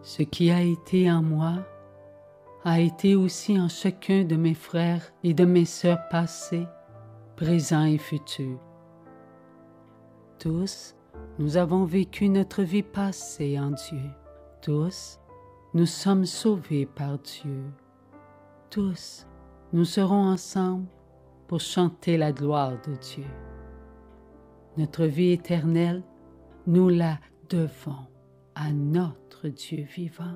Ce qui a été en moi a été aussi en chacun de mes frères et de mes sœurs passés, présents et futurs. Tous, nous avons vécu notre vie passée en Dieu. Tous, nous sommes sauvés par Dieu. Tous, nous serons ensemble pour chanter la gloire de Dieu. Notre vie éternelle, nous la devons à notre Dieu vivant.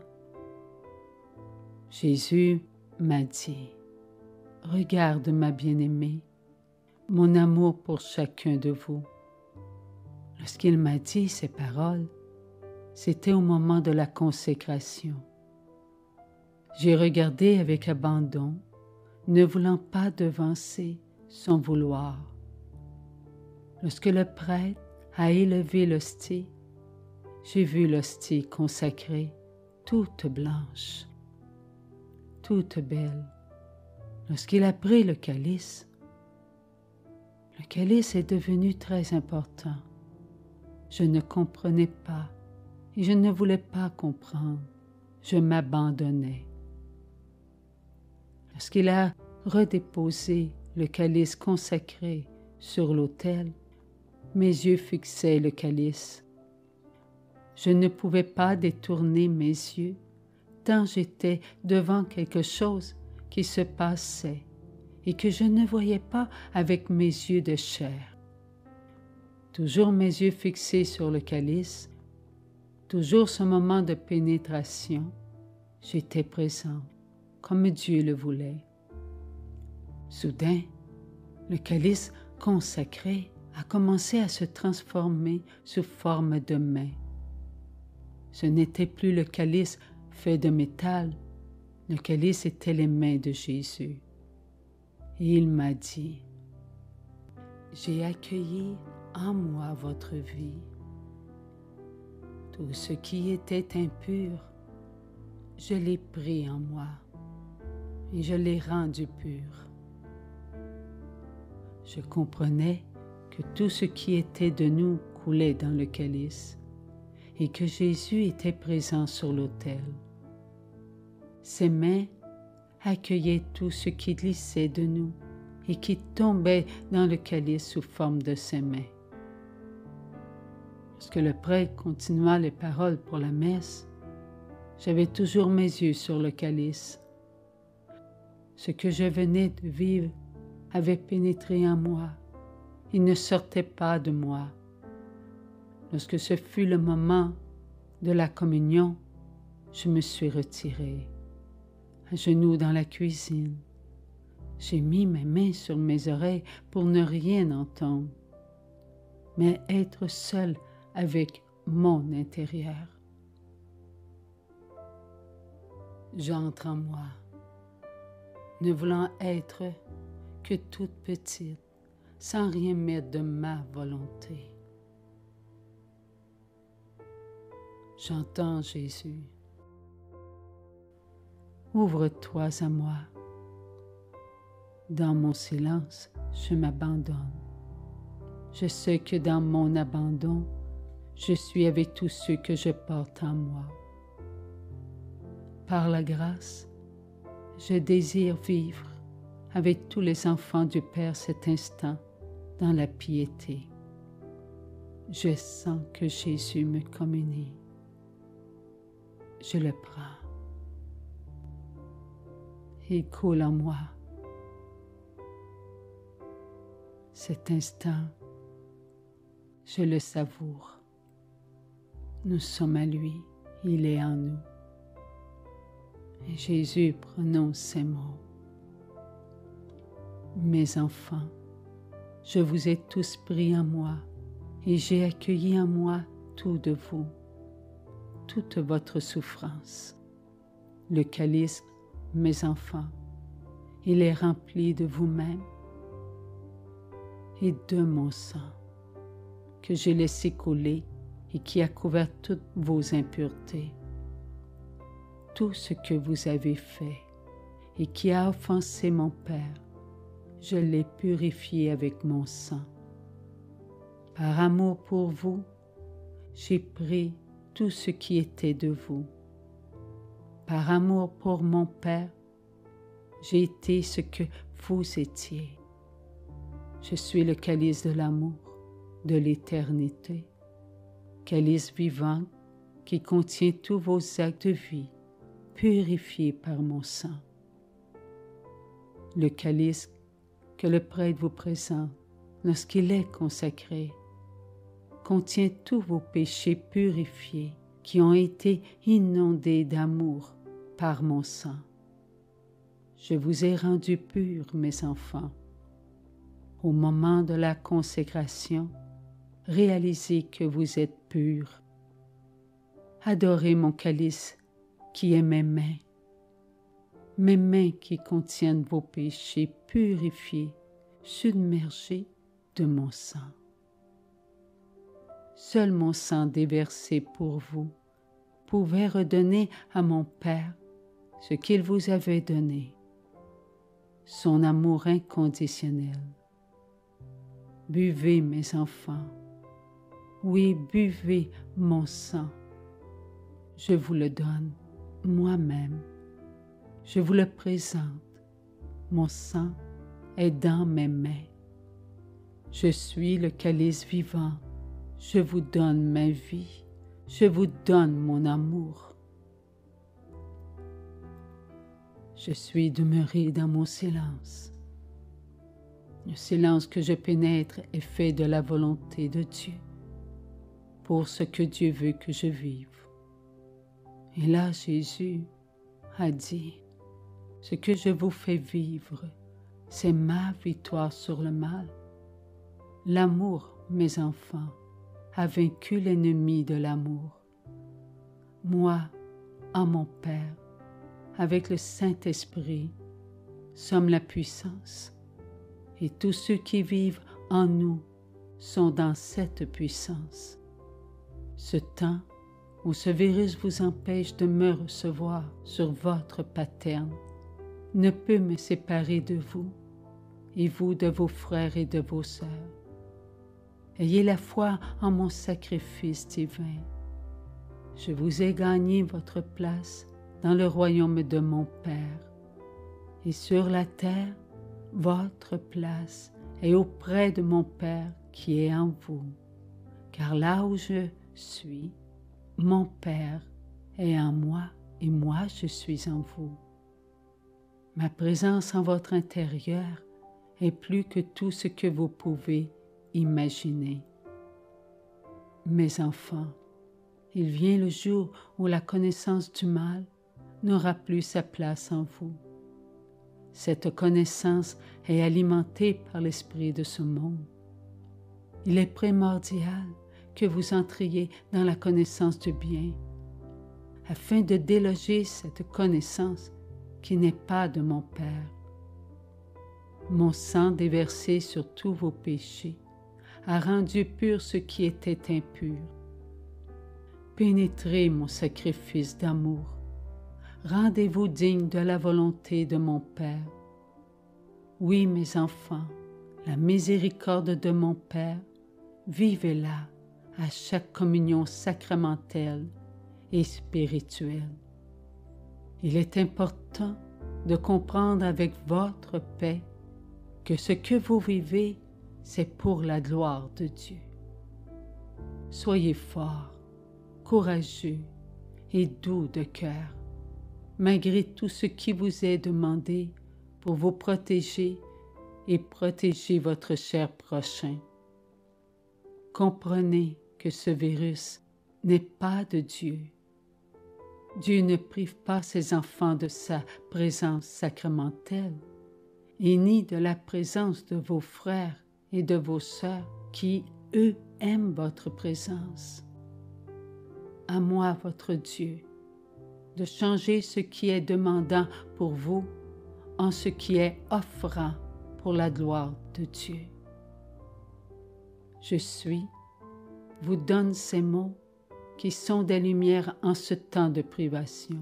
Jésus m'a dit, « Regarde ma bien-aimée, mon amour pour chacun de vous. » Lorsqu'il m'a dit ces paroles, c'était au moment de la consécration. J'ai regardé avec abandon, ne voulant pas devancer son vouloir. Lorsque le prêtre a élevé l'hostie, j'ai vu l'hostie consacrée, toute blanche, toute belle. Lorsqu'il a pris le calice est devenu très important. Je ne comprenais pas et je ne voulais pas comprendre. Je m'abandonnais. Lorsqu'il a redéposé le calice consacré sur l'autel, mes yeux fixaient le calice. Je ne pouvais pas détourner mes yeux tant j'étais devant quelque chose qui se passait et que je ne voyais pas avec mes yeux de chair. Toujours mes yeux fixés sur le calice, toujours ce moment de pénétration, j'étais présent, comme Dieu le voulait. Soudain, le calice consacré a commencé à se transformer sous forme de main. Ce n'était plus le calice fait de métal, le calice était les mains de Jésus. Et il m'a dit, « J'ai accueilli en moi votre vie. Tout ce qui était impur, je l'ai pris en moi et je l'ai rendu pur. » Je comprenais que tout ce qui était de nous coulait dans le calice et que Jésus était présent sur l'autel. Ses mains accueillaient tout ce qui glissait de nous et qui tombait dans le calice sous forme de ses mains. Lorsque le prêtre continua les paroles pour la messe, j'avais toujours mes yeux sur le calice. Ce que je venais de vivre avait pénétré en moi. Il ne sortait pas de moi. Lorsque ce fut le moment de la communion, je me suis retirée, à genoux dans la cuisine. J'ai mis mes mains sur mes oreilles pour ne rien entendre, mais être seule avec mon intérieur. J'entre en moi, ne voulant être que toute petite, sans rien mettre de ma volonté. J'entends Jésus. Ouvre-toi à moi. Dans mon silence, je m'abandonne. Je sais que dans mon abandon, je suis avec tous ceux que je porte en moi. Par la grâce, je désire vivre avec tous les enfants du Père cet instant dans la piété. Je sens que Jésus me communie. Je le prends. Il coule en moi. Cet instant, je le savoure. Nous sommes à lui, il est en nous. Et Jésus prononce ces mots. Mes enfants, je vous ai tous pris en moi et j'ai accueilli en moi tout de vous, toute votre souffrance. Le calice, mes enfants, il est rempli de vous-même et de mon sang que j'ai laissé couler et qui a couvert toutes vos impuretés. Tout ce que vous avez fait et qui a offensé mon Père, je l'ai purifié avec mon sang. Par amour pour vous, j'ai pris tout ce qui était de vous par amour pour mon Père, j'ai été ce que vous étiez. Je suis le calice de l'amour, de l'éternité, calice vivant qui contient tous vos actes de vie, purifiés par mon sang. Le calice que le prêtre vous présente lorsqu'il est consacré contient tous vos péchés purifiés qui ont été inondés d'amour par mon sang. Je vous ai rendus purs, mes enfants. Au moment de la consécration, réalisez que vous êtes purs. Adorez mon calice qui est mes mains qui contiennent vos péchés purifiés, submergés de mon sang. Seul mon sang déversé pour vous pouvait redonner à mon Père ce qu'il vous avait donné, son amour inconditionnel. Buvez, mes enfants, oui, buvez mon sang. Je vous le donne moi-même. Je vous le présente. Mon sang est dans mes mains. Je suis le calice vivant. Je vous donne ma vie. Je vous donne mon amour. Je suis demeuré dans mon silence. Le silence que je pénètre est fait de la volonté de Dieu, pour ce que Dieu veut que je vive. Et là, Jésus a dit, ce que je vous fais vivre, c'est ma victoire sur le mal. L'amour, mes enfants, a vaincu l'ennemi de l'amour. Moi, en mon Père, avec le Saint-Esprit, sommes la puissance, et tous ceux qui vivent en nous sont dans cette puissance. Ce temps où ce virus vous empêche de me recevoir sur votre paterne ne peut me séparer de vous, et vous de vos frères et de vos sœurs. Ayez la foi en mon sacrifice divin. Je vous ai gagné votre place dans le royaume de mon Père, et sur la terre, votre place est auprès de mon Père qui est en vous, car là où je suis, mon Père est en moi et moi je suis en vous. Ma présence en votre intérieur est plus que tout ce que vous pouvez imaginer. Mes enfants, il vient le jour où la connaissance du mal n'aura plus sa place en vous. Cette connaissance est alimentée par l'esprit de ce monde. Il est primordial que vous entriez dans la connaissance du bien, afin de déloger cette connaissance qui n'est pas de mon Père. Mon sang déversé sur tous vos péchés a rendu pur ce qui était impur. Pénétrez mon sacrifice d'amour. Rendez-vous digne de la volonté de mon Père. Oui, mes enfants, la miséricorde de mon Père, vivez-la à chaque communion sacramentelle et spirituelle. Il est important de comprendre avec votre paix que ce que vous vivez, c'est pour la gloire de Dieu. Soyez forts, courageux et doux de cœur, malgré tout ce qui vous est demandé pour vous protéger et protéger votre cher prochain. Comprenez que ce virus n'est pas de Dieu. Dieu ne prive pas ses enfants de sa présence sacramentelle, et ni de la présence de vos frères et de vos sœurs qui, eux, aiment votre présence. À moi, votre Dieu, de changer ce qui est demandant pour vous en ce qui est offrant pour la gloire de Dieu. Je suis, vous donne ces mots qui sont des lumières en ce temps de privation.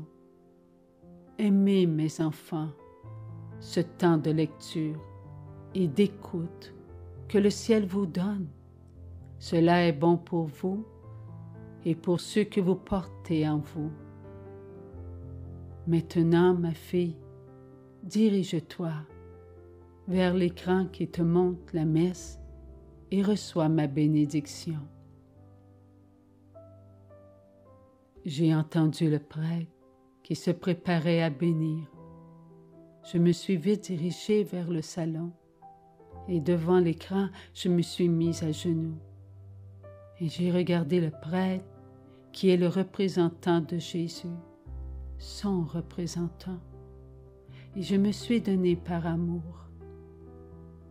Aimez, mes enfants, ce temps de lecture et d'écoute que le ciel vous donne. Cela est bon pour vous et pour ceux que vous portez en vous. Maintenant, ma fille, dirige-toi vers l'écran qui te montre la messe et reçois ma bénédiction. J'ai entendu le prêtre qui se préparait à bénir. Je me suis vite dirigée vers le salon et devant l'écran, je me suis mise à genoux. Et j'ai regardé le prêtre qui est le représentant de Jésus, son représentant. Et je me suis donné par amour,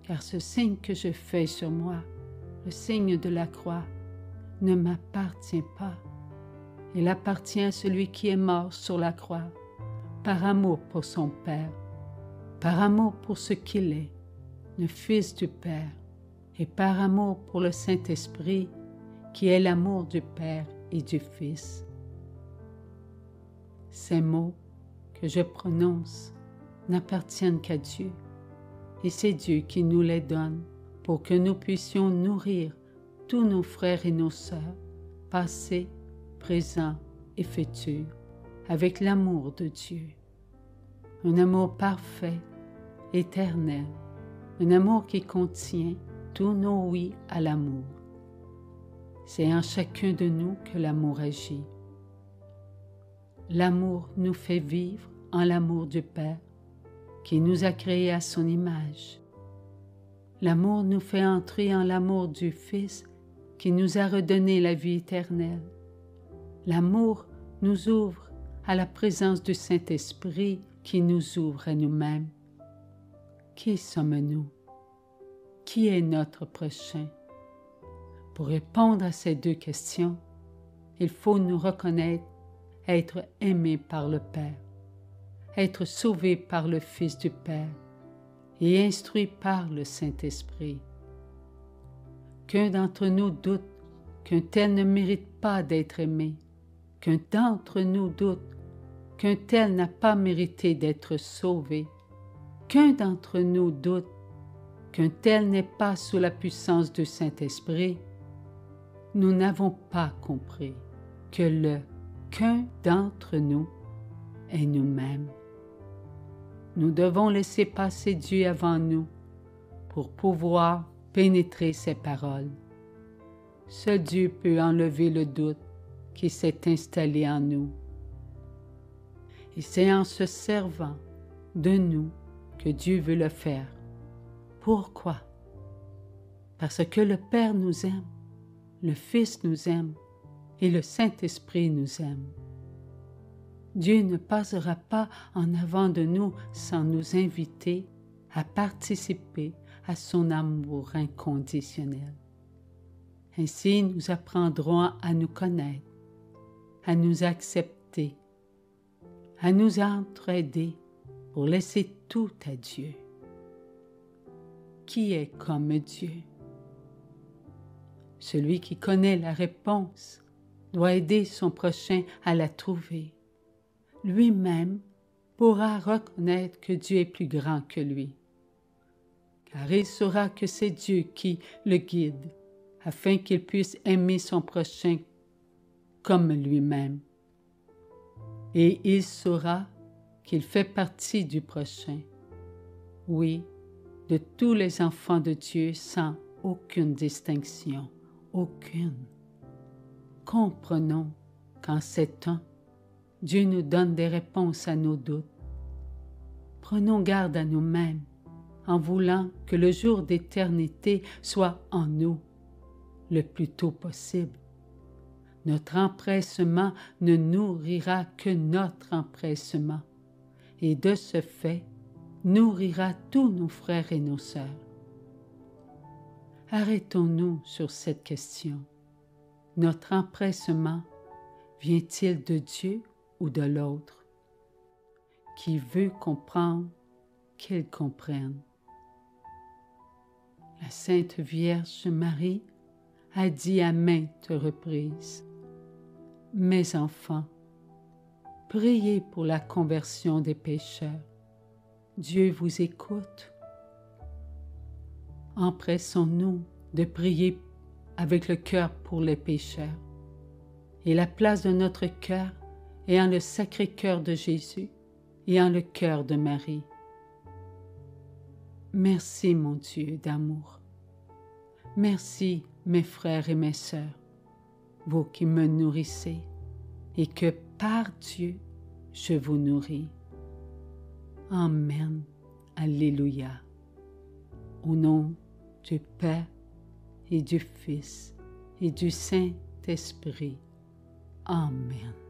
car ce signe que je fais sur moi, le signe de la croix, ne m'appartient pas. Il appartient à celui qui est mort sur la croix, par amour pour son Père, par amour pour ce qu'il est, le Fils du Père, et par amour pour le Saint-Esprit, qui est l'amour du Père et du Fils. Ces mots que je prononce n'appartiennent qu'à Dieu, et c'est Dieu qui nous les donne pour que nous puissions nourrir tous nos frères et nos sœurs, passés, présents et futurs, avec l'amour de Dieu. Un amour parfait, éternel, un amour qui contient tous nos oui à l'amour. C'est en chacun de nous que l'amour agit. L'amour nous fait vivre en l'amour du Père, qui nous a créés à son image. L'amour nous fait entrer en l'amour du Fils, qui nous a redonné la vie éternelle. L'amour nous ouvre à la présence du Saint-Esprit, qui nous ouvre à nous-mêmes. Qui sommes-nous? Qui est notre prochain? Pour répondre à ces deux questions, il faut nous reconnaître être aimés par le Père, être sauvés par le Fils du Père et instruits par le Saint-Esprit. Qu'un d'entre nous doute qu'un tel ne mérite pas d'être aimé, qu'un d'entre nous doute qu'un tel n'a pas mérité d'être sauvé, qu'un d'entre nous doute qu'un tel n'est pas sous la puissance du Saint-Esprit, nous n'avons pas compris que le qu'un d'entre nous est nous-mêmes. Nous devons laisser passer Dieu avant nous pour pouvoir pénétrer ses paroles. Seul Dieu peut enlever le doute qui s'est installé en nous. Et c'est en se servant de nous que Dieu veut le faire. Pourquoi? Parce que le Père nous aime, le Fils nous aime et le Saint-Esprit nous aime. Dieu ne passera pas en avant de nous sans nous inviter à participer à son amour inconditionnel. Ainsi, nous apprendrons à nous connaître, à nous accepter, à nous entraider pour laisser tout à Dieu. Qui est comme Dieu? Celui qui connaît la réponse doit aider son prochain à la trouver. Lui-même pourra reconnaître que Dieu est plus grand que lui, car il saura que c'est Dieu qui le guide, afin qu'il puisse aimer son prochain comme lui-même. Et il saura qu'il fait partie du prochain, oui, de tous les enfants de Dieu sans aucune distinction, aucune. Comprenons qu'en ces temps, Dieu nous donne des réponses à nos doutes. Prenons garde à nous-mêmes en voulant que le jour d'éternité soit en nous le plus tôt possible. Notre empressement ne nourrira que notre empressement et de ce fait nourrira tous nos frères et nos sœurs. Arrêtons-nous sur cette question. Notre empressement vient-il de Dieu ou de l'autre? Qui veut comprendre, qu'il comprenne. La Sainte Vierge Marie a dit à maintes reprises: « Mes enfants, priez pour la conversion des pécheurs. Dieu vous écoute. » Empressons-nous de prier avec le cœur pour les pécheurs. Et la place de notre cœur est en le Sacré-Cœur de Jésus, et en le cœur de Marie. Merci, mon Dieu d'amour. Merci, mes frères et mes sœurs, vous qui me nourrissez, et que par Dieu, je vous nourris. Amen. Alléluia. Au nom du Père et du Fils et du Saint-Esprit. Amen.